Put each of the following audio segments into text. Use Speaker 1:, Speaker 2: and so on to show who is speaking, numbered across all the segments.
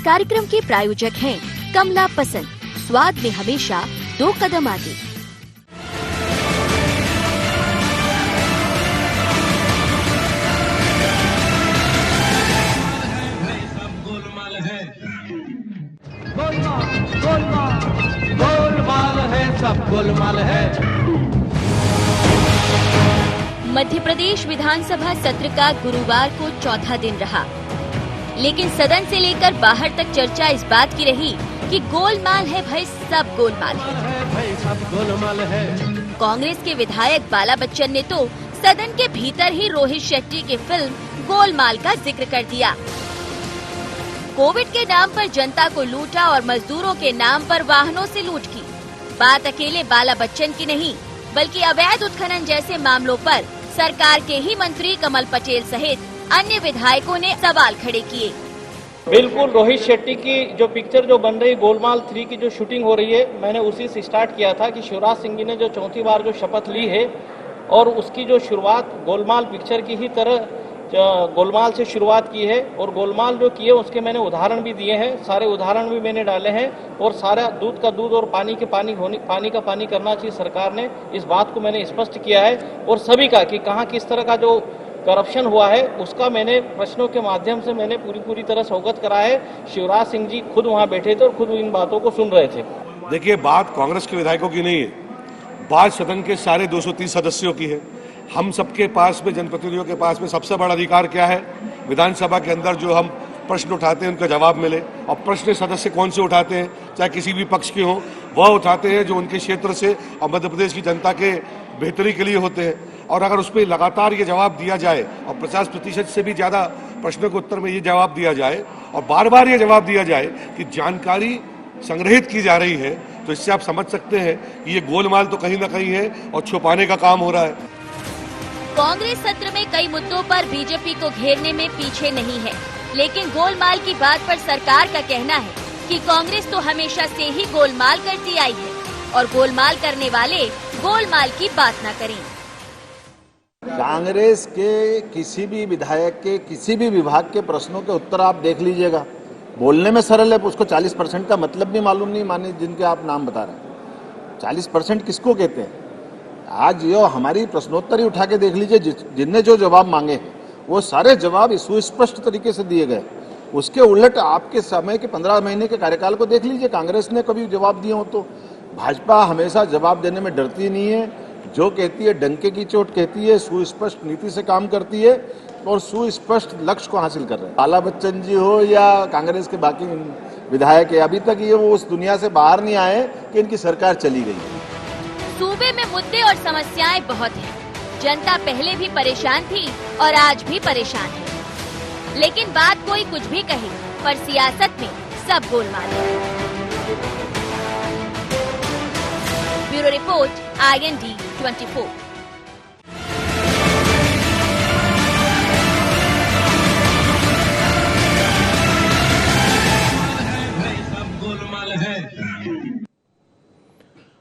Speaker 1: कार्यक्रम के प्रायोजक हैं कमला पसंद, स्वाद में हमेशा 2 कदम आगे।
Speaker 2: गोलमाल है, सब गोलमाल है।
Speaker 1: मध्य प्रदेश विधानसभा सत्र का गुरुवार को चौथा दिन रहा, लेकिन सदन से लेकर बाहर तक चर्चा इस बात की रही कि गोलमाल है भाई, सब गोलमाल है
Speaker 2: भाई, सब गोलमाल है।
Speaker 1: कांग्रेस के विधायक बाला बच्चन ने तो सदन के भीतर ही रोहित शेट्टी की फिल्म गोलमाल का जिक्र कर दिया। कोविड के नाम पर जनता को लूटा और मजदूरों के नाम पर वाहनों से लूट की। बात अकेले बाला बच्चन की नहीं, बल्कि अवैध उत्खनन जैसे मामलों पर सरकार के ही मंत्री कमल पटेल सहित अन्य विधायकों ने सवाल खड़े किए।
Speaker 3: बिल्कुल, रोहित शेट्टी की जो पिक्चर जो बन रही गोलमाल 3 की जो शूटिंग हो रही है, मैंने उसी से स्टार्ट किया था कि शिवराज सिंह जी ने जो चौथी बार जो शपथ ली है और उसकी जो शुरुआत गोलमाल पिक्चर की ही तरह गोलमाल से शुरुआत की है। और गोलमाल जो किए उसके मैंने उदाहरण भी दिए हैं, सारे उदाहरण भी मैंने डाले हैं। और सारा दूध का दूध और पानी का पानी करना चाहिए सरकार ने, इस बात को मैंने स्पष्ट किया है। और सभी का कि कहाँ किस तरह का जो करप्शन हुआ है उसका मैंने प्रश्नों के माध्यम से मैंने पूरी तरह से अवगत करा है। शिवराज सिंह जी खुद वहाँ बैठे थे और खुद इन बातों को सुन रहे थे।
Speaker 4: देखिए, बात कांग्रेस के विधायकों की नहीं है, बात सदन के सारे 230 सदस्यों की है। हम सबके पास में, जनप्रतिनिधियों के पास में सबसे बड़ा अधिकार क्या है? विधानसभा के अंदर जो हम प्रश्न उठाते हैं उनका जवाब मिले। और प्रश्न सदस्य कौन से उठाते हैं, चाहे किसी भी पक्ष के हों, वह उठाते हैं जो उनके क्षेत्र से और मध्य प्रदेश की जनता के बेहतरी के लिए होते हैं। और अगर उस पर लगातार ये जवाब दिया जाए और 50% से भी ज़्यादा प्रश्नों के उत्तर में ये जवाब दिया जाए और बार बार ये जवाब दिया जाए कि जानकारी संग्रहित की जा रही है, तो इससे आप समझ सकते हैं कि ये गोलमाल तो कहीं ना कहीं है और छुपाने का काम हो रहा है।
Speaker 1: कांग्रेस सत्र में कई मुद्दों पर बीजेपी को घेरने में पीछे नहीं है, लेकिन गोलमाल की बात पर सरकार का कहना है कि कांग्रेस तो हमेशा से ही गोलमाल करती आई है और गोलमाल करने वाले गोलमाल की बात न करें।
Speaker 5: कांग्रेस के किसी भी विधायक के किसी भी विभाग के प्रश्नों के उत्तर आप देख लीजिएगा, बोलने में सरल है, उसको 40% का मतलब भी मालूम नहीं, माने जिनके आप नाम बता रहे हैं। 40% किसको कहते हैं? आज ये हमारी प्रश्नोत्तर ही उठा के देख लीजिए, जिनने जो जवाब मांगे हैं वो सारे जवाब सुस्पष्ट तरीके से दिए गए। उसके उलट आपके समय के 15 महीने के कार्यकाल को देख लीजिए, कांग्रेस ने कभी जवाब दिए हो तो? भाजपा हमेशा जवाब देने में डरती नहीं है, जो कहती है डंके की चोट कहती है, सुस्पष्ट नीति से काम करती है और सुस्पष्ट लक्ष्य को हासिल कर रहे हैं। बाला बच्चन जी हो या कांग्रेस के बाकी विधायक है, अभी तक ये वो उस दुनिया से बाहर नहीं आए कि इनकी सरकार चली गई है।
Speaker 1: सूबे में मुद्दे और समस्याएं बहुत हैं। जनता पहले भी परेशान थी और आज भी परेशान है, लेकिन बात कोई कुछ भी कहे, पर सियासत में सब गोलमाल है। Bureau report, IND 24।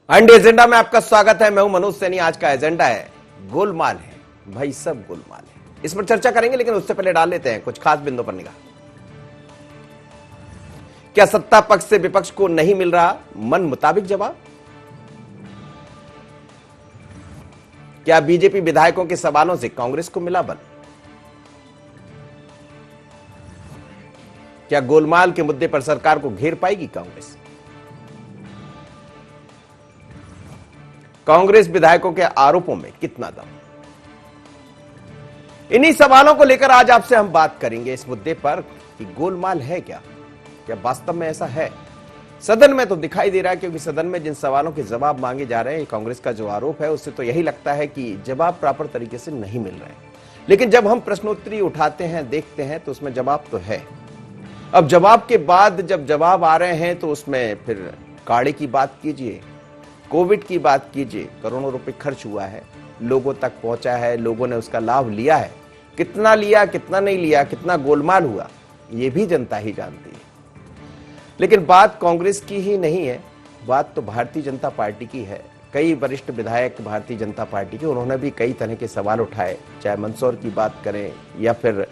Speaker 6: अंडे एजेंडा में आपका स्वागत है। मैं हूं मनोज सैनी। आज का एजेंडा है गोलमाल है भाई, सब गोलमाल है। इस पर चर्चा करेंगे, लेकिन उससे पहले डाल लेते हैं कुछ खास बिंदुओं पर निगाह। क्या सत्ता पक्ष से विपक्ष को नहीं मिल रहा मन मुताबिक जवाब? क्या बीजेपी विधायकों के सवालों से कांग्रेस को मिला बल? क्या गोलमाल के मुद्दे पर सरकार को घेर पाएगी कांग्रेस? कांग्रेस विधायकों के आरोपों में कितना दम? इन्हीं सवालों को लेकर आज आपसे हम बात करेंगे इस मुद्दे पर कि गोलमाल है क्या वास्तव में ऐसा है? सदन में तो दिखाई दे रहा है, क्योंकि सदन में जिन सवालों के जवाब मांगे जा रहे हैं, कांग्रेस का जो आरोप है उससे तो यही लगता है कि जवाब प्रॉपर तरीके से नहीं मिल रहे हैं। लेकिन जब हम प्रश्नोत्तरी उठाते हैं, देखते हैं, तो उसमें जवाब तो है। अब जवाब के बाद जब जवाब आ रहे हैं तो उसमें फिर काढ़े की बात कीजिए, कोविड की बात कीजिए, करोड़ों रुपए खर्च हुआ है, लोगों तक पहुंचा है, लोगों ने उसका लाभ लिया है, कितना लिया कितना नहीं लिया, कितना गोलमाल हुआ, ये भी जनता ही जानती है। लेकिन बात कांग्रेस की ही नहीं है, बात तो भारतीय जनता पार्टी की है। कई वरिष्ठ विधायक भारतीय जनता पार्टी के, उन्होंने भी कई तरह के सवाल उठाए, चाहे मंदसौर की बात करें या फिर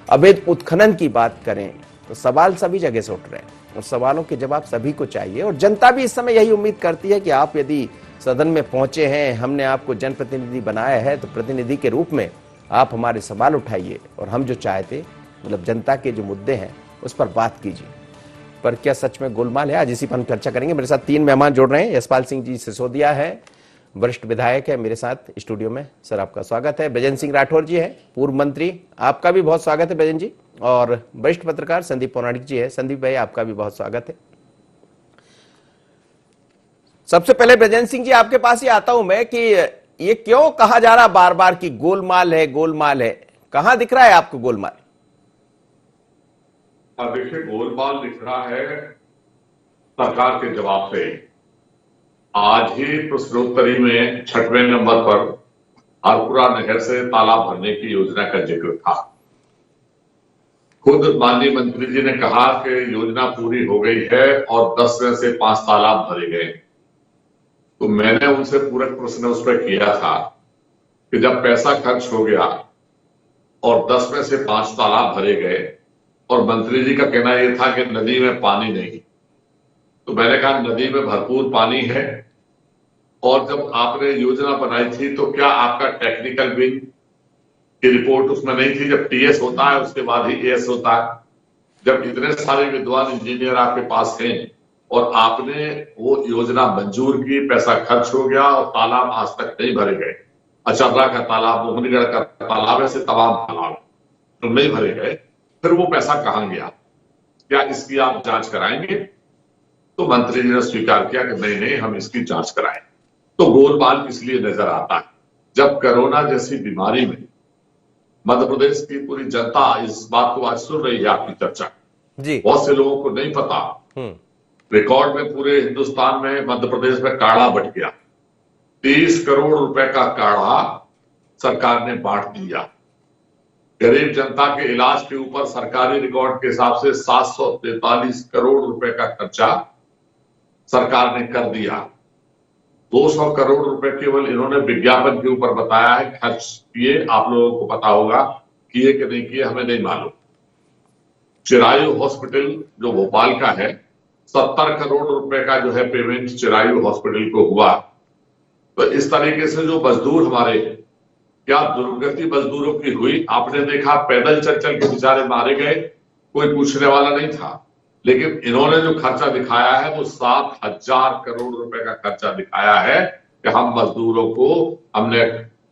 Speaker 6: अवैध उत्खनन की बात करें, तो सवाल सभी जगह से उठ रहे हैं और सवालों के जवाब सभी को चाहिए। और जनता भी इस समय यही उम्मीद करती है कि आप यदि सदन में पहुंचे हैं, हमने आपको जनप्रतिनिधि बनाया है, तो प्रतिनिधि के रूप में आप हमारे सवाल उठाइए और हम जो चाहते मतलब जनता के जो मुद्दे हैं उस पर बात कीजिए। पर क्या सच में गोलमाल है? आज इसी पर हम चर्चा करेंगे। मेरे साथ 3 मेहमान जुड़ रहे हैं। यशपाल सिंह जी सिसोदिया है, वरिष्ठ विधायक है, मेरे साथ स्टूडियो में। सर आपका स्वागत है। बृजेंद्र सिंह राठौर जी है, पूर्व मंत्री, आपका भी बहुत स्वागत है बृजेंद्र जी। और वरिष्ठ पत्रकार संदीप पौराणिक जी है। संदीप भाई आपका भी बहुत स्वागत है। सबसे पहले बृजेंद्र सिंह जी आपके पास ही आता हूं मैं कि ये क्यों कहा जा रहा बार बार कि गोलमाल है, गोलमाल है? कहां दिख रहा है आपको गोलमाल?
Speaker 7: देखिए, गोलमाल दिख रहा है सरकार के जवाब से। आज ही प्रश्नोत्तरी में 6वें नंबर पर हरपुरा नहर से तालाब भरने की योजना का जिक्र था। खुद माननीय मंत्री जी ने कहा कि योजना पूरी हो गई है और 10 में से 5 तालाब भरे गए। तो मैंने उनसे पूरक प्रश्न उस पर किया था कि जब पैसा खर्च हो गया और 10 में से 5 तालाब भरे गए और मंत्री जी का कहना यह था कि नदी में पानी नहीं, तो मैंने कहा नदी में भरपूर पानी है। और जब आपने योजना बनाई थी तो क्या आपका टेक्निकल विंग की रिपोर्ट उसमें नहीं थी? जब टीएस होता है उसके बाद ही एएस होता है। जब इतने सारे विद्वान इंजीनियर आपके पास हैं और आपने वो योजना मंजूर की, पैसा खर्च हो गया और तालाब आज तक नहीं भरे गए, अचर्रा का तालाब, मोहनगढ़ का तालाब, ऐसे तमाम तालाब तो नहीं भरे गए, फिर वो पैसा कहां गया? क्या इसकी आप जांच कराएंगे? तो मंत्री जी ने स्वीकार किया कि नहीं नहीं, हम इसकी जांच कराएं। तो गोलमाल इसलिए नजर आता है जब कोरोना जैसी बीमारी में मध्य प्रदेश की पूरी जनता इस बात को आज सुन रही है आपकी चर्चा जी। बहुत से लोगों को नहीं पता, रिकॉर्ड में पूरे हिंदुस्तान में मध्य प्रदेश में काढ़ा बट गया। 30 करोड़ रुपए का काढ़ा सरकार ने बांट दिया। गरीब जनता के इलाज के ऊपर सरकारी रिकॉर्ड के हिसाब से 743 करोड़ रुपए का खर्चा सरकार ने कर दिया। 200 करोड़ रुपए केवल इन्होंने विज्ञापन के ऊपर बताया है खर्च किए। आप लोगों को पता होगा किए कि नहीं किए हमें नहीं मालूम। चिरायु हॉस्पिटल जो भोपाल का है, 70 करोड़ रुपए का जो है पेमेंट चिरायु हॉस्पिटल को हुआ। तो इस तरीके से जो मजदूर हमारे, क्या दुर्गति मजदूरों की हुई? आपने देखा पैदल चल चल के बेचारे मारे गए, कोई पूछने वाला नहीं था। लेकिन इन्होंने जो खर्चा दिखाया है वो 7,000 करोड़ रुपए का खर्चा दिखाया है कि हम मजदूरों को हमने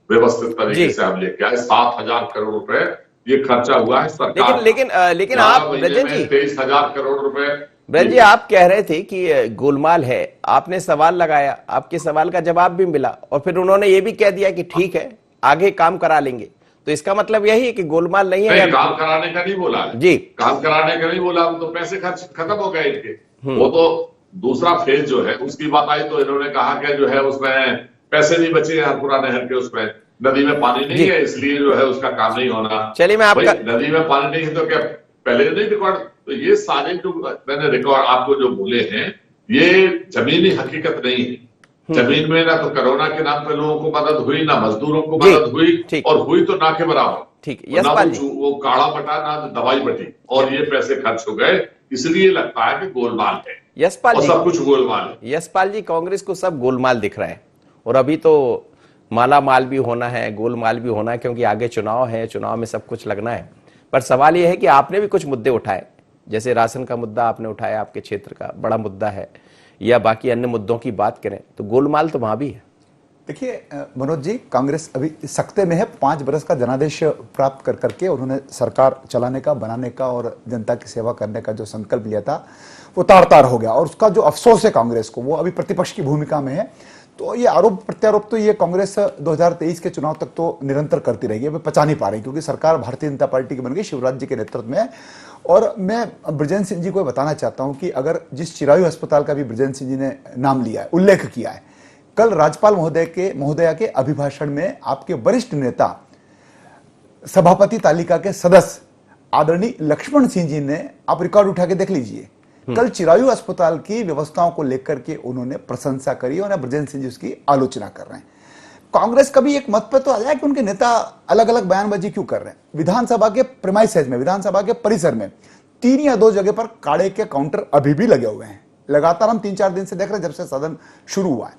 Speaker 7: व्यवस्थित तरीके से हम लेके आए। 7,000 करोड़ रुपए ये खर्चा हुआ है सरकार।
Speaker 6: लेकिन आप बृजेंद्र जी
Speaker 7: 23,000 करोड़ रुपए।
Speaker 6: बृजेंद्र जी आप कह रहे थे कि गोलमाल है, आपने सवाल लगाया, आपके सवाल का जवाब भी मिला और फिर उन्होंने ये भी कह दिया कि ठीक है आगे काम करा लेंगे। तो इसका मतलब यही है कि गोलमाल नहीं है।
Speaker 7: काम कराने का नहीं बोला
Speaker 6: जी,
Speaker 7: काम कराने का नहीं बोला, तो पैसे खर्च खत्म हो गए इनके। वो तो दूसरा फेज जो है उसकी बात आई तो इन्होंने कहा कि जो है उसमें पैसे नहीं बचे हैं हरपुरा नहर के, उसमें नदी में पानी नहीं है इसलिए जो है उसका काम नहीं होना।
Speaker 6: चलिए मैं आपका
Speaker 7: नदी में पानी नहीं है तो क्या पहले नहीं रिकॉर्ड? तो ये सारे जो मैंने रिकॉर्ड आपको जो बोले हैं ये जमीनी हकीकत नहीं है। जमीन में ना तो कोरोना के नाम पे लोगों को मदद हुई, ना मजदूरों को मदद हुई, और हुई तो ना के बराबर।
Speaker 6: ठीक,
Speaker 7: ना वो काढ़ा बटा ना दवाई बटी और ये पैसे खर्च हो गए। इसलिए लगता है कि गोलमाल है।
Speaker 6: यशपाल जी,
Speaker 7: सब कुछ गोलमाल है।
Speaker 6: यशपाल जी, कांग्रेस को सब गोलमाल दिख रहा है और अभी तो माला माल भी होना है, गोलमाल भी होना है, क्योंकि आगे चुनाव है, चुनाव में सब कुछ लगना है। पर सवाल यह है कि आपने भी कुछ मुद्दे उठाए, जैसे राशन का मुद्दा आपने उठाया, आपके क्षेत्र का बड़ा मुद्दा है, या बाकी अन्य मुद्दों की बात करें तो गोलमाल तो वहां भी है।
Speaker 8: देखिए मनोज जी, कांग्रेस अभी सख्ते में है। 5 बरस का जनादेश प्राप्त कर करके उन्होंने सरकार चलाने का, बनाने का और जनता की सेवा करने का जो संकल्प लिया था वो तार तार हो गया। और उसका जो अफसोस है कांग्रेस को, वो अभी प्रतिपक्ष की भूमिका में है। तो ये आरोप प्रत्यारोप तो ये कांग्रेस 2023 के चुनाव तक तो निरंतर करती रहेगी, अभी पचा नहीं पा रही, क्योंकि सरकार भारतीय जनता पार्टी की बन गई, शिवराज जी के नेतृत्व में। और मैं बृजेंद्र सिंह जी को बताना चाहता हूं कि अगर जिस चिरायु अस्पताल का भी बृजेंद्र सिंह जी ने नाम लिया है, उल्लेख किया है, कल राज्यपाल महोदया के अभिभाषण में आपके वरिष्ठ नेता, सभापति तालिका के सदस्य आदरणीय लक्ष्मण सिंह जी ने, आप रिकॉर्ड उठा के देख लीजिए, कल चिरायु अस्पताल की व्यवस्थाओं को लेकर के उन्होंने प्रशंसा करी और बृजेंद्र सिंह जी उसकी आलोचना कर रहे हैं। कांग्रेस कभी एक मत पे तो आ जाए कि उनके नेता अलग अलग बयानबाजी क्यों कर रहे हैं। विधानसभा के प्रेमाइसेस में, विधानसभा के परिसर में 3 या 2 जगह पर काड़े के काउंटर अभी भी लगे हुए हैं। लगातार हम 3-4 दिन से देख रहे हैं जब से सदन शुरू हुआ है।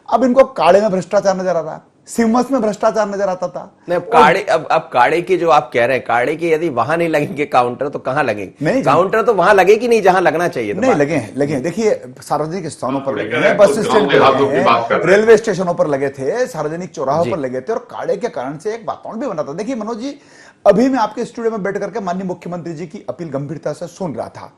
Speaker 8: अब इनको काड़े में भ्रष्टाचार नजर आ रहा है, सिमस में भ्रष्टाचार नजर आता था।
Speaker 6: नहीं, काड़े अब काड़े के जो आप कह रहे हैं, काड़े के यदि वहां नहीं लगेंगे काउंटर तो कहां लगेंगे?
Speaker 8: नहीं,
Speaker 6: काउंटर तो वहां लगेगी नहीं जहां लगना चाहिए।
Speaker 8: नहीं लगे हैं। देखिए, सार्वजनिक स्थानों पर लगे हैं,
Speaker 7: तो
Speaker 8: बस स्टैंड पे लगे हैं, रेलवे स्टेशनों पर लगे थे, सार्वजनिक चौराहों पर लगे थे, और काड़े के कारण से एक वातावरण भी बना था। देखिए मनोज जी, अभी मैं आपके स्टूडियो में बैठ करके माननीय मुख्यमंत्री जी की अपील गंभीरता से सुन रहा था।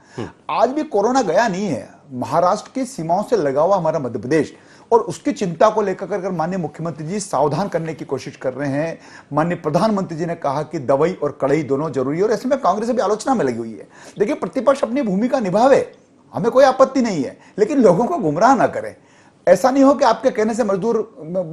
Speaker 8: आज भी कोरोना गया नहीं है। महाराष्ट्र की सीमाओं से लगा हुआ हमारा मध्य प्रदेश, और उसकी चिंता को लेकर माननीय मुख्यमंत्री जी सावधान करने की कोशिश कर रहे हैं। माननीय प्रधानमंत्री जी ने कहा कि दवाई और कड़ाई दोनों जरूरी है, और ऐसे में कांग्रेस भी आलोचना में लगी हुई है। देखिए, प्रतिपक्ष अपनी भूमिका निभावे, हमें कोई आपत्ति नहीं है, लेकिन लोगों को गुमराह ना करें। ऐसा नहीं हो कि आपके कहने से मजदूर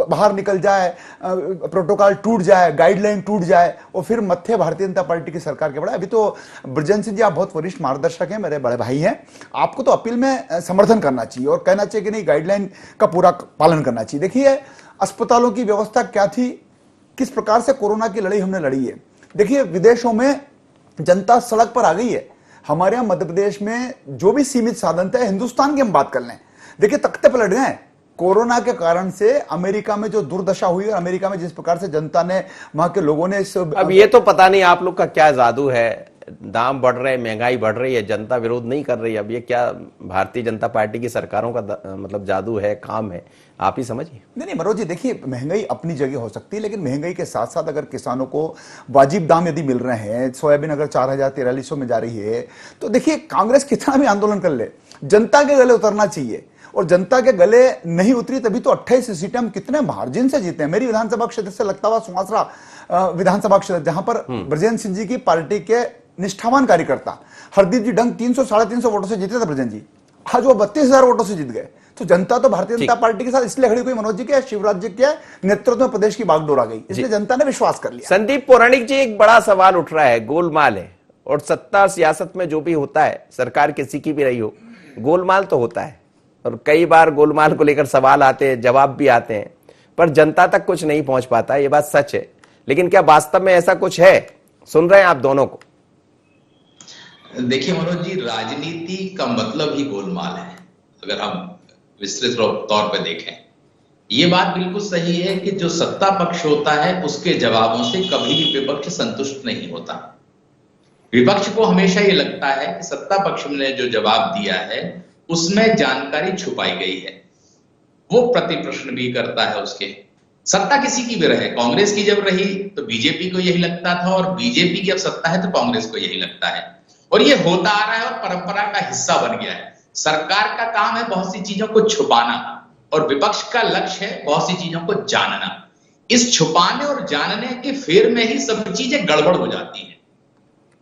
Speaker 8: बाहर निकल जाए, प्रोटोकॉल टूट जाए, गाइडलाइन टूट जाए, और फिर मत्थे भारतीय जनता पार्टी की सरकार के बड़ा। अभी तो बृजेश सिंह जी, आप बहुत वरिष्ठ मार्गदर्शक हैं, मेरे बड़े भाई हैं, आपको तो अपील में समर्थन करना चाहिए और कहना चाहिए कि नहीं, गाइडलाइन का पूरा पालन करना चाहिए। देखिए, अस्पतालों की व्यवस्था क्या थी, किस प्रकार से कोरोना की लड़ाई हमने लड़ी है। देखिए, विदेशों में जनता सड़क पर आ गई है, हमारे यहाँ मध्य प्रदेश में जो भी सीमित साधन थे, हिंदुस्तान की हम बात कर लें, देखिए तख्ते पलट गए कोरोना के कारण से। अमेरिका में जो दुर्दशा हुई, और अमेरिका में जिस प्रकार से जनता ने, वहां के लोगों ने
Speaker 6: अब ये तो पता नहीं आप लोग का क्या जादू है, दाम बढ़ रहे हैं, महंगाई बढ़ रही है, जनता विरोध नहीं कर रही है। अब ये क्या भारतीय जनता पार्टी की सरकारों का मतलब जादू है, काम है, आप ही समझिए।
Speaker 8: नहीं मनोज जी, देखिए, महंगाई अपनी जगह हो सकती है, लेकिन महंगाई के साथ साथ अगर किसानों को वाजिब दाम यदि मिल रहे हैं, सोयाबीन अगर 4043 में जा रही है, तो देखिए कांग्रेस कितना भी आंदोलन कर ले, जनता के गले उतरना चाहिए। और जनता के गले नहीं उतरी तभी तो 28 सीटें हम कितने मार्जिन से जीते हैं। मेरी विधानसभा क्षेत्र से लगता हुआ सुमासरा विधानसभा क्षेत्र, जहां पर बृजेश सिंह जी की पार्टी के निष्ठावान कार्यकर्ता हरदीप जी डंग 300-350 वोटों से जीते थे बृजेश जी, आज वो 32,000 वोटों से जीत गए। तो जनता तो भारतीय जनता पार्टी के साथ इसलिए खड़ी हुई मनोज जी के शिवराज जी के नेतृत्व में प्रदेश की बागडोर आ गई, इसलिए जनता ने विश्वास कर लिया।
Speaker 6: संदीप पौराणिक जी, एक बड़ा सवाल उठ रहा है, गोलमाल है, और सत्ता सियासत में जो भी होता है, सरकार किसी की भी रही हो, गोलमाल तो होता है, और कई बार गोलमाल को लेकर सवाल आते हैं, जवाब भी आते हैं, पर जनता तक कुछ नहीं पहुंच पाता, ये बात सच है। लेकिन क्या वास्तव में ऐसा कुछ है? सुन रहे हैं आप दोनों को।
Speaker 9: देखिए मनोज जी, राजनीति का मतलब ही गोलमाल है, अगर हम विस्तृत तौर पे देखें। ये बात बिल्कुल सही है कि जो सत्ता पक्ष होता है उसके जवाबों से कभी भी विपक्ष संतुष्ट नहीं होता। विपक्ष को हमेशा ये लगता है कि सत्ता पक्ष ने जो जवाब दिया है उसमें जानकारी छुपाई गई है, वो प्रति प्रश्न भी करता है उसके। सत्ता किसी की भी रहे, कांग्रेस की जब रही तो बीजेपी को यही लगता था, और बीजेपी की अब सत्ता है तो कांग्रेस को यही लगता है, और ये होता आ रहा है और परंपरा का हिस्सा बन गया है। सरकार का काम है बहुत सी चीजों को छुपाना, और विपक्ष का लक्ष्य है बहुत सी चीजों को जानना। इस छुपाने और जानने के फेर में ही सब चीजें गड़बड़ हो जाती हैं,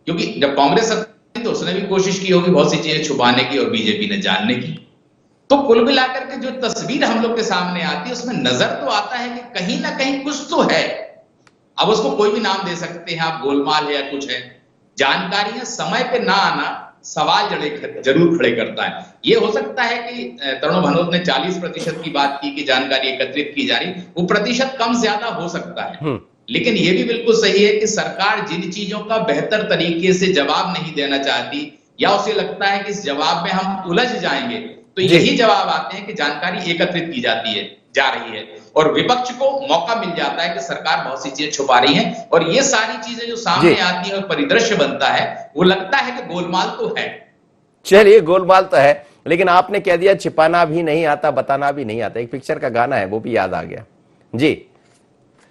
Speaker 9: क्योंकि जब कांग्रेस तो उसने भी कोशिश की होगी बहुत सी चीजें छुपाने की, और बीजेपी ने जानने की। तो कुल मिलाकर के जो तस्वीर हम लोग के सामने आती है उसमें नजर तो आता है कि कहीं ना कहीं कुछ तो है। अब उसको कोई भी नाम दे सकते हैं आप, गोलमाल है या कुछ है। जानकारियां समय पे ना आना सवाल जरूर खड़े करता है। ये हो सकता है कि तरुण भनोत ने 40% की बात की कि जानकारी एकत्रित की जा रही, वो प्रतिशत कम ज्यादा हो सकता है, लेकिन यह भी बिल्कुल सही है कि सरकार जिन चीजों का बेहतर तरीके से जवाब नहीं देना चाहती, या उसे लगता है कि इस जवाब में हम उलझ जाएंगे, तो यही जवाब आते हैं कि जानकारी एकत्रित की जाती है, जा रही है, और विपक्ष को मौका मिल जाता है कि सरकार बहुत सी चीजें छुपा रही है, और ये सारी चीजें जो सामने आती है और परिदृश्य बनता है, वो लगता है कि गोलमाल तो है।
Speaker 6: चलिए, गोलमाल तो है, लेकिन आपने कह दिया छिपाना भी नहीं आता, बताना भी नहीं आता। एक पिक्चर का गाना है, वो भी याद आ गया जी।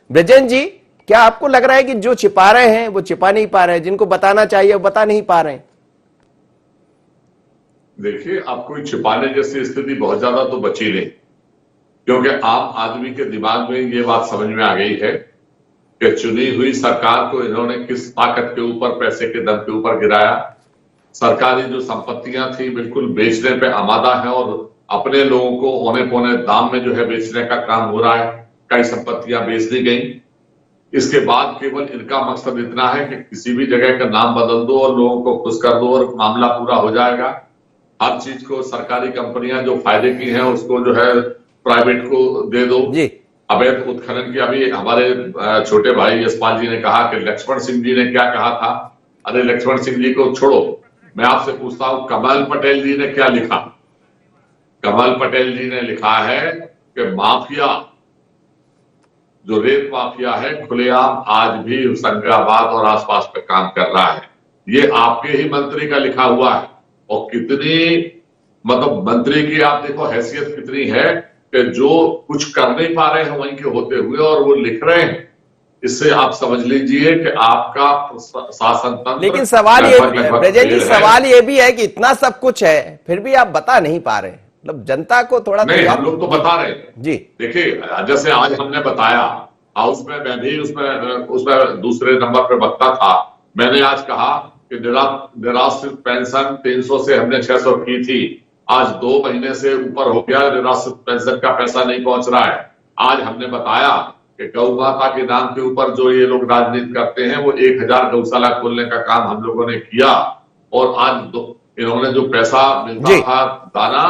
Speaker 6: बृजेश जी, क्या आपको लग रहा है कि जो छिपा रहे हैं वो छिपा नहीं पा रहे हैं, जिनको बताना चाहिए वो बता नहीं पा रहे हैं?
Speaker 7: देखिए, अब कोई छिपाने जैसी स्थिति बहुत ज्यादा तो बची नहीं, क्योंकि आम आदमी के दिमाग में ये बात समझ में आ गई है कि चुनी हुई सरकार को इन्होंने किस ताकत के ऊपर, पैसे के दम के ऊपर गिराया। सरकारी जो संपत्तियां थी बिल्कुल बेचने पे आमादा है, और अपने लोगों को औने पौने दाम में जो है बेचने का काम हो रहा है। कई संपत्तियां बेच दी गई। इसके बाद केवल इनका मकसद इतना है कि किसी भी जगह का नाम बदल दो और लोगों को खुश कर दो और मामला पूरा हो जाएगा। हर चीज को, सरकारी कंपनियां जो फायदे की हैं उसको जो है प्राइवेट को दे दो। अवैध उत्खनन की अभी हमारे छोटे भाई यशपाल जी ने कहा कि लक्ष्मण सिंह जी ने क्या कहा था। अरे लक्ष्मण सिंह जी को छोड़ो, मैं आपसे पूछता हूं, कमल पटेल जी ने क्या लिखा? कमल पटेल जी ने लिखा है कि माफिया, जो रेत माफिया है, खुलेआम आज भी होशंगाबाद और आसपास पे काम कर रहा है। ये आपके ही मंत्री का लिखा हुआ है। और कितनी, मतलब मंत्री की आप देखो हैसियत कितनी है कि जो कुछ कर नहीं पा रहे हैं वहीं के होते हुए और वो लिख रहे हैं। इससे आप समझ लीजिए कि आपका शासन तंत्र,
Speaker 6: लेकिन सवाल ये, ब्रजेश जी, सवाल ये भी है कि इतना सब कुछ है फिर भी आप बता नहीं पा रहे, मतलब जनता को थोड़ा
Speaker 7: नहीं, हम लोग तो बता रहे हैं
Speaker 6: जी।
Speaker 7: देखिए, जैसे आज हमने बताया हाउस में, मैं भी उसमें दूसरे नंबर पे वक्ता था। मैंने आज कहा कि निराश्रित पेंशन 300 से हमने 600 की थी, आज 2 महीने से ऊपर हो गया, निराश्रित पेंशन का पैसा नहीं पहुंच रहा है। आज हमने बताया कि गौ माता के नाम के ऊपर जो ये लोग राजनीति करते हैं, वो 1000 गौशाला खोलने का काम हम लोगों ने किया और आज इन्होंने जो पैसा मिलता था दाना,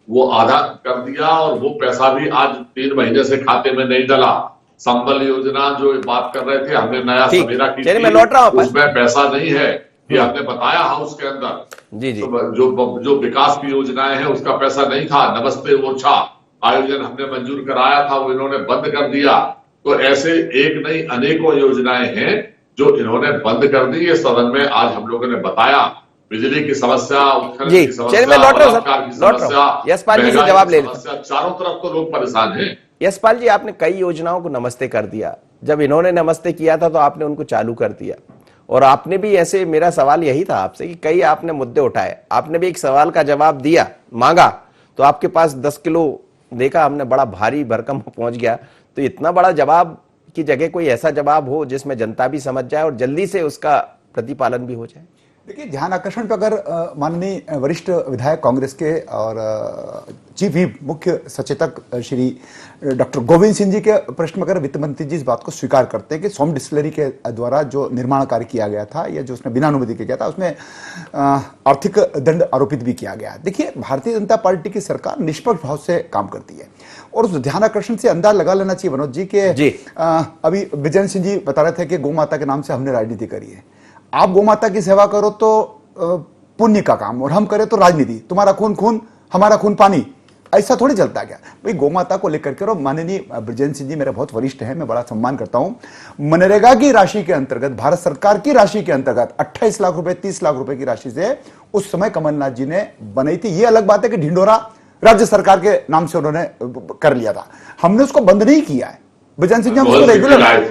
Speaker 7: वो आधा कर दिया और वो पैसा भी आज 3 महीने से खाते में नहीं डला। संबल योजना जो बात कर रहे थे, हमने नया सवेरा की थी,
Speaker 6: मैं लौट रहा हूं,
Speaker 7: उसमें पैसा नहीं है, ये हमने बताया हाउस के अंदर।
Speaker 6: जी जी।
Speaker 7: तो जो विकास की योजनाएं हैं उसका पैसा नहीं था। नमस्ते ओरछा आयोजन हमने मंजूर कराया था, वो इन्होंने बंद कर दिया। तो ऐसे एक नहीं अनेकों योजनाएं हैं जो इन्होंने बंद कर दी। ये सदन में आज हम लोगों ने बताया, बिजली की समस्या, उत्खनन की समस्या, बलात्कार की समस्या,
Speaker 6: यशपाल जी से जवाब ले लेते
Speaker 7: हैं। चारों तरफ तो लोग परेशान हैं।
Speaker 6: यशपाल जी, आपने कई योजनाओं को नमस्ते कर दिया, जब इन्होंने नमस्ते किया था तो आपने उनको चालू कर दिया। और आपने भी ऐसे, मेरा सवाल यही था आपसे कि कई आपने मुद्दे उठाए, आपने भी एक सवाल का जवाब दिया, मांगा, तो आपके पास 10 किलो देखा हमने, बड़ा भारी भरकम पहुंच गया। तो इतना बड़ा जवाब की जगह कोई ऐसा जवाब हो जिसमें जनता भी समझ जाए और जल्दी से उसका प्रतिपालन भी हो जाए।
Speaker 8: देखिए, ध्यान आकर्षण पर अगर माननीय वरिष्ठ विधायक कांग्रेस के और चीफ व्हिप मुख्य सचेतक श्री डॉक्टर गोविंद सिंह जी के प्रश्न में अगर वित्त मंत्री जी इस बात को स्वीकार करते हैं कि सोम डिस्टिलरी के द्वारा जो निर्माण कार्य किया गया था या जो उसने बिना अनुमति किया गया था, उसमें आर्थिक दंड आरोपित भी किया गया। देखिए, भारतीय जनता पार्टी की सरकार निष्पक्ष भाव से काम करती है और उस ध्यान आकर्षण से अंदाज लगा लेना चाहिए मनोज जी के अभी विजय सिंह जी बता रहे थे कि गौ माता के नाम से हमने राजनीति करी है। आप गौ माता की सेवा करो तो पुण्य का काम, और हम करें तो राजनीति, तुम्हारा खून खून हमारा खून पानी, ऐसा थोड़ी चलता गया भाई। गौ माता को लेकर के, और माननीय ब्रजेंद्र सिंह जी मेरे बहुत वरिष्ठ हैं, मैं बड़ा सम्मान करता हूं। मनरेगा की राशि के अंतर्गत, भारत सरकार की राशि के अंतर्गत 28 लाख रुपए 30 लाख रुपए की राशि से उस समय कमलनाथ जी ने बनाई थी। ये अलग बात है कि ढिंडोरा राज्य सरकार के नाम से उन्होंने कर लिया था, हमने उसको बंद नहीं किया है। विजय सिंह जी हम उसको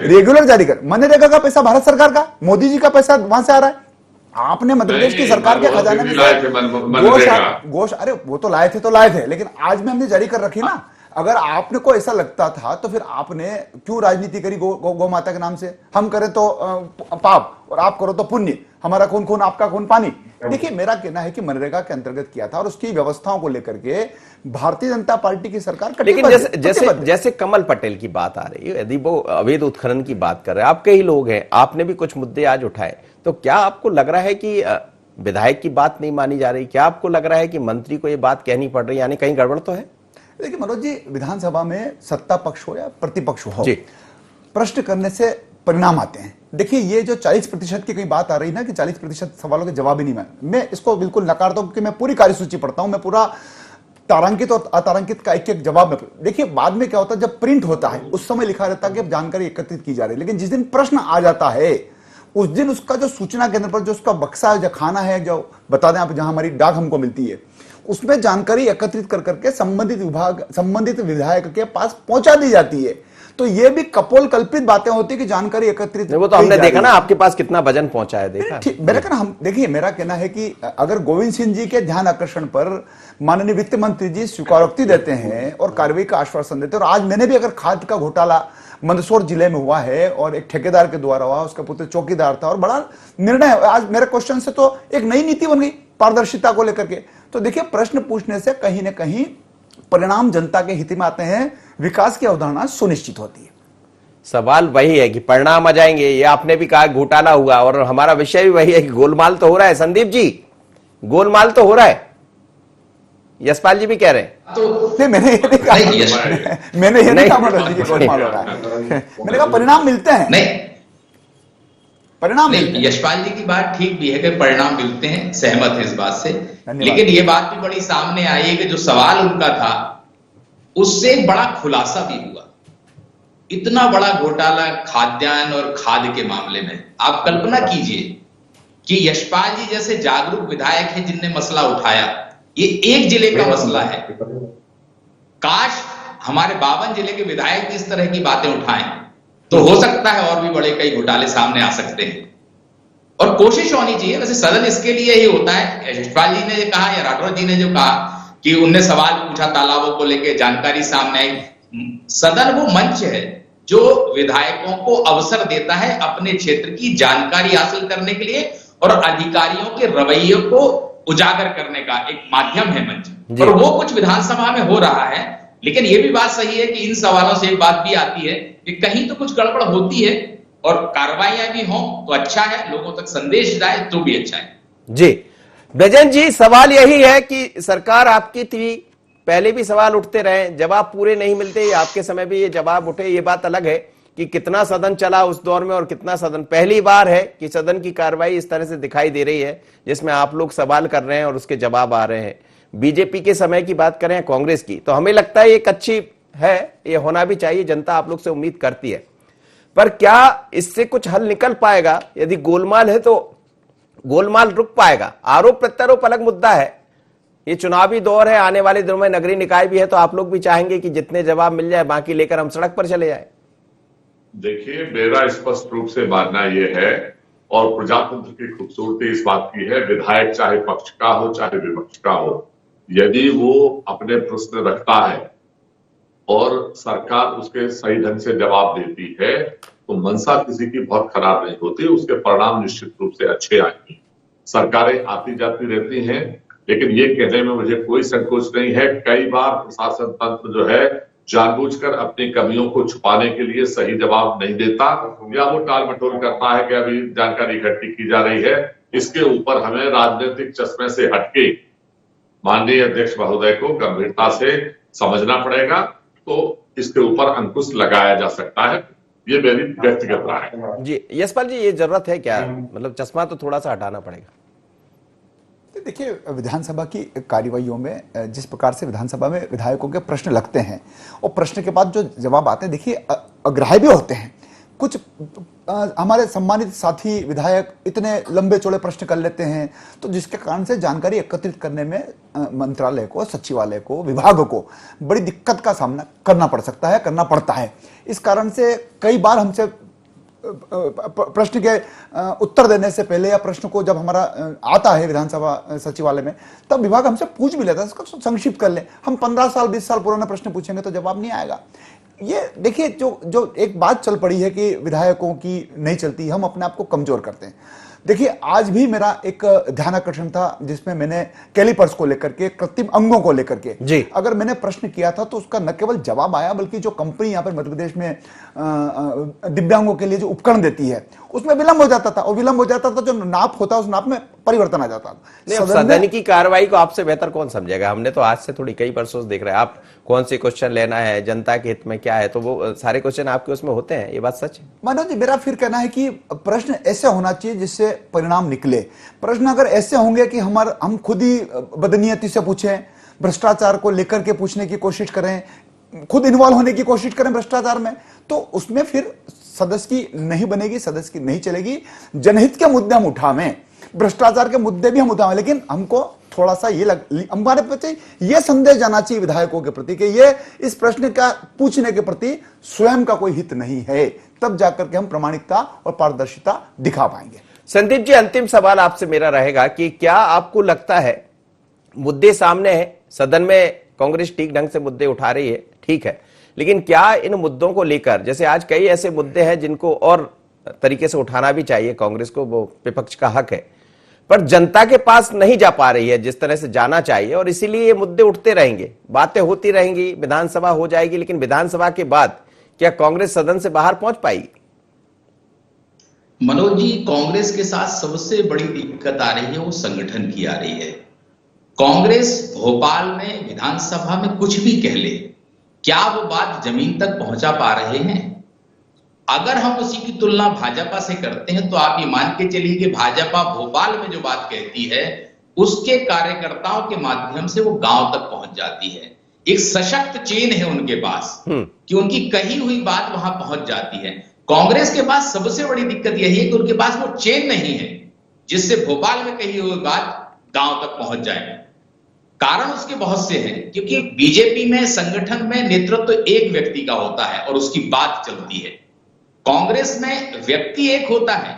Speaker 8: रेगुलर जारी कर, मनरेगा का पैसा भारत सरकार का, मोदी जी का पैसा वहां से आ रहा है। आपने मध्य प्रदेश की सरकार के खजाने में गोश, अरे वो तो लाए थे, लेकिन आज में हमने जारी कर रखी ना। अगर आपने को ऐसा लगता था तो फिर आपने क्यों राजनीति करी गौ माता के नाम से? हम करें तो पाप और आप करो तो पुण्य, हमारा खून खून आपका खून पानी। देखिए, मेरा कहना है कि मनरेगा के अंतर्गत किया था और उसकी व्यवस्थाओं को लेकर के भारतीय जनता पार्टी की सरकार,
Speaker 6: लेकिन जैसे कमल पटेल की बात आ रही है, यदि वो अवैध उत्खनन की बात कर रहे हैं, आपके ही लोग हैं, आपने भी कुछ मुद्दे आज उठाए, तो क्या आपको लग रहा है कि विधायक की बात नहीं मानी जा रही? क्या आपको लग रहा है कि मंत्री को ये बात कहनी पड़ रही है, यानी कहीं गड़बड़ तो है?
Speaker 8: देखिए मनोज जी, विधानसभा में सत्ता पक्ष हो या प्रतिपक्ष हो, प्रश्न करने से परिणाम आते हैं। देखिए, ये जो 40% की कई बात आ रही ना कि 40% सवालों के जवाब ही नहीं, मैं इसको बिल्कुल नकारता हूं, क्योंकि मैं पूरी कार्यसूची पढ़ता हूं, मैं पूरा तारांकित और अतारांकित का एक एक जवाब में। देखिए, बाद में क्या होता है, जब प्रिंट होता है उस समय लिखा रहता है कि अब जानकारी एकत्रित की जा रही है, लेकिन जिस दिन प्रश्न आ जाता है उस दिन उसका जो सूचना केंद्र पर जो उसका बक्सा है, जो खाना है, जो बता दें आप, जहां हमारी डाक हमको मिलती है, उसमें जानकारी एकत्रित कर करके संबंधित विभाग, संबंधित विधायक के पास पहुंचा दी जाती है। तो ये भी कपोल कल्पित बातें होती है कि जानकारी एकत्रित,
Speaker 6: वो तो हमने देखा ना, आपके पास कितना वजन पहुंचा है, देखा।
Speaker 8: मेरा कहना, हम देखिए, मेरा कहना है कि अगर गोविंद सिंह जी के ध्यान आकर्षण पर माननीय वित्त मंत्री जी स्वीकारोक्ति देते हैं और कार्रवाई का आश्वासन देते हैं, और आज मैंने भी, अगर खाद का घोटाला मंदसौर जिले में हुआ है और एक ठेकेदार के द्वारा हुआ, उसका पुत्र चौकीदार था और बड़ा निर्णय, आज मेरे क्वेश्चन से तो एक नई नीति बन गई पारदर्शिता को लेकर के। तो देखिए, प्रश्न पूछने से कहीं ना कहीं परिणाम जनता के हित में आते हैं, विकास की अवधारणा सुनिश्चित होती है।
Speaker 6: सवाल वही है कि परिणाम आ जाएंगे। ये आपने भी कहा घोटाला हुआ, और हमारा विषय भी वही है कि गोलमाल तो हो रहा है। संदीप जी, गोलमाल तो हो रहा है, यशपाल जी भी कह रहे हैं।
Speaker 8: तो नहीं, मैंने ये नहीं कहा, मैंने ये नहीं कहा मनोज जी कि गोलमाल हो रहा है, मैंने कहा परिणाम मिलते हैं।
Speaker 9: नहीं,
Speaker 8: परिणाम
Speaker 9: नहीं,
Speaker 8: मिलते हैं।
Speaker 9: यशपाल जी की बात ठीक भी है कि परिणाम मिलते हैं, सहमत है इस बात से। लेकिन ये बात भी बड़ी सामने आई है कि जो सवाल उनका था उससे एक बड़ा खुलासा भी हुआ। इतना बड़ा घोटाला खाद्यान्न और खाद के मामले में, आप कल्पना कीजिए कि यशपाल जी जैसे जागरूक विधायक हैं जिनने मसला उठाया, ये एक जिले का मसला है। काश हमारे 52 जिले के विधायक इस तरह की बातें उठाएं तो हो सकता है और भी बड़े कई घोटाले सामने आ सकते हैं। और कोशिश होनी चाहिए, वैसे सदन इसके लिए ही होता है। यशपाल जी ने कहा या राठौर जी ने जो कहा कि उनने सवाल पूछा तालाबों को लेकर, जानकारी सामने आई। सदन वो मंच है जो विधायकों को अवसर देता है अपने क्षेत्र की जानकारी हासिल करने के लिए और अधिकारियों के रवैये को उजागर करने का एक माध्यम है मंच। और वो कुछ विधानसभा में हो रहा है। लेकिन ये भी बात सही है कि इन सवालों से एक बात भी आती है कि कहीं तो कुछ गड़बड़ होती है और कार्रवाइयां भी हों तो अच्छा है, लोगों तक संदेश जाए तो भी अच्छा है।
Speaker 6: जी ब्रजेश जी, सवाल यही है कि सरकार आपकी थी, पहले भी सवाल उठते रहे, जवाब पूरे नहीं मिलते। आपके समय भी ये जवाब उठे। ये बात अलग है कि कितना सदन चला उस दौर में और कितना सदन, पहली बार है कि सदन की कार्रवाई इस तरह से दिखाई दे रही है जिसमें आप लोग सवाल कर रहे हैं और उसके जवाब आ रहे हैं। बीजेपी के समय की बात करें कांग्रेस की, तो हमें लगता है एक अच्छी है, ये होना भी चाहिए, जनता आप लोग से उम्मीद करती है। पर क्या इससे कुछ हल निकल पाएगा? यदि गोलमाल है तो गोलमाल रुक पाएगा? आरोप प्रत्यारोप अलग मुद्दा है, ये चुनावी दौर है, आने वाले दिनों में नगरीय निकाय भी है, तो आप लोग भी चाहेंगे कि जितने जवाब मिल जाए बाकी लेकर हम सड़क पर चले जाए।
Speaker 7: देखिए, मेरा स्पष्ट रूप से मानना यह है और प्रजातंत्र की खूबसूरती इस बात की है, विधायक चाहे पक्ष का हो चाहे विपक्ष का हो, यदि वो अपने प्रश्न रखता है और सरकार उसके सही ढंग से जवाब देती है तो मंशा किसी की बहुत खराब नहीं होती, उसके परिणाम निश्चित रूप से अच्छे आएंगे। सरकारें आती जाती रहती हैं, लेकिन ये कहने में मुझे कोई संकोच नहीं है, कई बार प्रशासन तंत्र जो है जानबूझकर अपनी कमियों को छुपाने के लिए सही जवाब नहीं देता या वो टाल मटोल करता है कि अभी जानकारी इकट्ठी की जा रही है। इसके ऊपर हमें राजनीतिक चश्मे से हटके माननीय अध्यक्ष महोदय को गंभीरता से समझना पड़ेगा, तो इसके ऊपर अंकुश लगाया जा सकता है। ये मेरी व्यक्तिगत राय है।
Speaker 6: जी यशपाल जी, ये जरूरत है क्या? मतलब चश्मा तो थोड़ा सा हटाना पड़ेगा।
Speaker 8: देखिए, विधानसभा की कार्यवाहियों में जिस प्रकार से विधानसभा में विधायकों के प्रश्न लगते हैं और प्रश्न के बाद जो जवाब आते हैं, देखिए अग्राह्य भी होते हैं। कुछ हमारे सम्मानित साथी विधायक इतने लंबे चौड़े प्रश्न कर लेते हैं, तो जिसके कारण से जानकारी एकत्रित करने में मंत्रालय को, सचिवालय को, विभाग को बड़ी दिक्कत का सामना करना पड़ सकता है, करना पड़ता है। इस कारण से कई बार हमसे प्रश्न के उत्तर देने से पहले या प्रश्न को जब हमारा आता है विधानसभा सचिवालय में, तब विभाग हमसे पूछ भी लेता है इसको संक्षिप्त कर ले। हम 15 साल 20 साल पुराना प्रश्न पूछेंगे तो जवाब नहीं आएगा। ये देखिए, जो एक बात चल पड़ी है कि विधायकों की नहीं चलती, हम अपने आप को कमजोर करते हैं। देखिए, आज भी मेरा एक ध्यान आकर्षण था जिसमें मैंने कैलिपर्स को लेकर के, कृत्रिम अंगों को लेकर के अगर मैंने प्रश्न किया था तो उसका न केवल जवाब आया, बल्कि जो कंपनी यहाँ पर मध्य प्रदेश में दिव्यांगों के लिए जो उपकरण देती है उसमें विलंब हो जाता था, और विलंब हो जाता था, जो नाप होता है उस नाप में परिवर्तन आ जाता था।
Speaker 6: सदन की कार्रवाई को आपसे बेहतर कौन समझेगा? हमने तो आज से थोड़ी कई वर्षों से देख रहे हैं, आप कौन से क्वेश्चन लेना है, जनता के हित में क्या है, तो वो सारे क्वेश्चन आपके उसमें होते हैं। ये बात सच है
Speaker 8: मनोज जी। मेरा फिर कहना है कि प्रश्न ऐसे होना चाहिए जिससे परिणाम निकले। प्रश्न अगर ऐसे होंगे कि हम खुद ही बदनीयती से पूछें, भ्रष्टाचार को लेकर के पूछने की कोशिश करें, खुद इन्वॉल्व होने की कोशिश करें भ्रष्टाचार में, तो उसमें फिर सदस्य की नहीं बनेगी, सदस्य की नहीं चलेगी। जनहित के मुद्दे हम उठावें, भ्रष्टाचार के मुद्दे भी हम उठावें, लेकिन हमको थोड़ा सा हमारे बच्चे ये संदेश जाना चाहिए विधायकों के प्रति कि ये इस प्रश्न का पूछने के प्रति स्वयं का कोई हित नहीं है, तब जाकर के हम प्रामाणिकता और पारदर्शिता दिखा पाएंगे।
Speaker 6: संदीप जी, अंतिम सवाल आपसे मेरा रहेगा कि क्या आपको लगता है, मुद्दे सामने है, सदन में कांग्रेस ठीक ढंग से मुद्दे उठा रही है, ठीक है, लेकिन क्या इन मुद्दों को लेकर, जैसे आज कई ऐसे मुद्दे हैं जिनको और तरीके से उठाना भी चाहिए कांग्रेस को, वो विपक्ष का हक है, पर जनता के पास नहीं जा पा रही है जिस तरह से जाना चाहिए, और इसीलिए ये मुद्दे उठते रहेंगे, बातें होती रहेंगी, विधानसभा हो जाएगी, लेकिन विधानसभा के बाद क्या कांग्रेस सदन से बाहर पहुंच पाएगी?
Speaker 9: मनोज जी, कांग्रेस के साथ सबसे बड़ी दिक्कत आ रही है वो संगठन की आ रही है। कांग्रेस भोपाल में विधानसभा में कुछ भी कह ले, क्या वो बात जमीन तक पहुंचा पा रहे हैं? अगर हम उसी की तुलना भाजपा से करते हैं तो आप ये मान के चलिए कि भाजपा भोपाल में जो बात कहती है उसके कार्यकर्ताओं के माध्यम से वो गांव तक पहुंच जाती है। एक सशक्त चेन है उनके पास कि उनकी कही हुई बात वहां पहुंच जाती है। कांग्रेस के पास सबसे बड़ी दिक्कत यही है कि उनके पास वो चेन नहीं है जिससे भोपाल में कही हुई बात गांव तक पहुंच जाए। कारण उसके बहुत से हैं, क्योंकि बीजेपी में संगठन में नेतृत्व एक व्यक्ति का होता है और उसकी बात चलती है। कांग्रेस में व्यक्ति एक होता है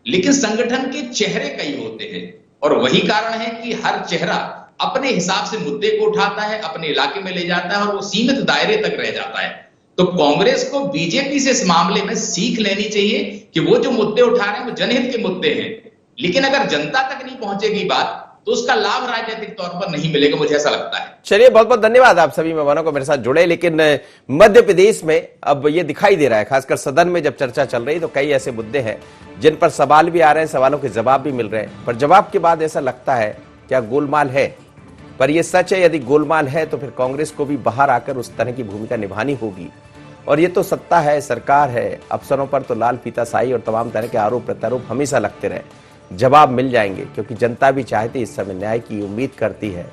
Speaker 9: लेकिन संगठन के चेहरे कई होते हैं और वही कारण है कि हर चेहरा अपने हिसाब से मुद्दे को उठाता है, अपने इलाके में ले जाता है और वो सीमित दायरे तक रह जाता है। तो कांग्रेस को बीजेपी से इस मामले में सीख लेनी चाहिए कि वो जो मुद्दे उठा रहे हैं वो जनहित के मुद्दे हैं, लेकिन अगर जनता तक नहीं पहुंचेगी बात तो उसका लाभ राजनीतिक तौर पर नहीं मिलेगा, मुझे ऐसा लगता है।
Speaker 6: चलिए, बहुत बहुत धन्यवाद आप सभी मेहमानों को मेरे साथ जुड़े। लेकिन मध्य प्रदेश में अब ये दिखाई दे रहा है, खासकर सदन में जब चर्चा चल रही तो कई ऐसे मुद्दे हैं जिन पर सवाल भी आ रहे हैं, सवालों के जवाब भी मिल रहे हैं, पर जवाब के बाद ऐसा लगता है क्या गोलमाल है। पर यह सच है, यदि गोलमाल है तो फिर कांग्रेस को भी बाहर आकर उस तरह की भूमिका निभानी होगी। और ये तो सत्ता है, सरकार है, अफसरों पर तो लाल फीताशाही और तमाम तरह के आरोप प्रत्यारोप हमेशा लगते रहे, जवाब मिल जाएंगे क्योंकि जनता भी चाहती इस समय न्याय की उम्मीद करती है।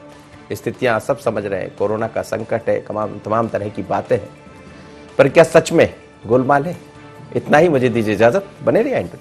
Speaker 6: स्थितियां सब समझ रहे हैं, कोरोना का संकट है, तमाम तरह की बातें हैं, पर क्या सच में गोलमाल है? इतना ही, मुझे दीजिए इजाजत, बने रहिए एंड पे।